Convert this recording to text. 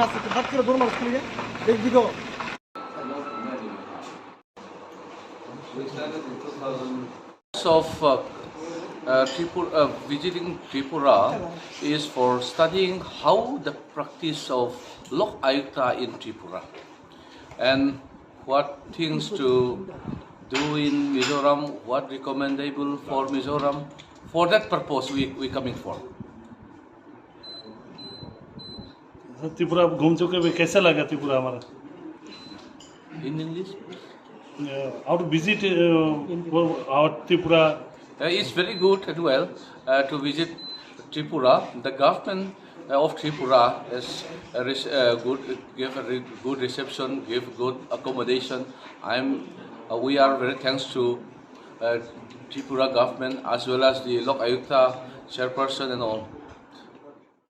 আছে বাদ করে দৌড় মার স্কুলে দেখবি তো of Tripura, visiting Tripura is for studying how the practice of Lokyukta in Tripura and what things to do in Mizoram, what recommendable for Mizoram. For that purpose we coming for. Tripura घूम चुके हुए कैसा लगा त्रिपुरा हमारा In English? how to visit our Tripura It's very good as well to visit Tripura. The government of Tripura is good, give a good reception, give good accommodation. We are very thanks to Tripura government as well as the Lokyukta chairperson and all.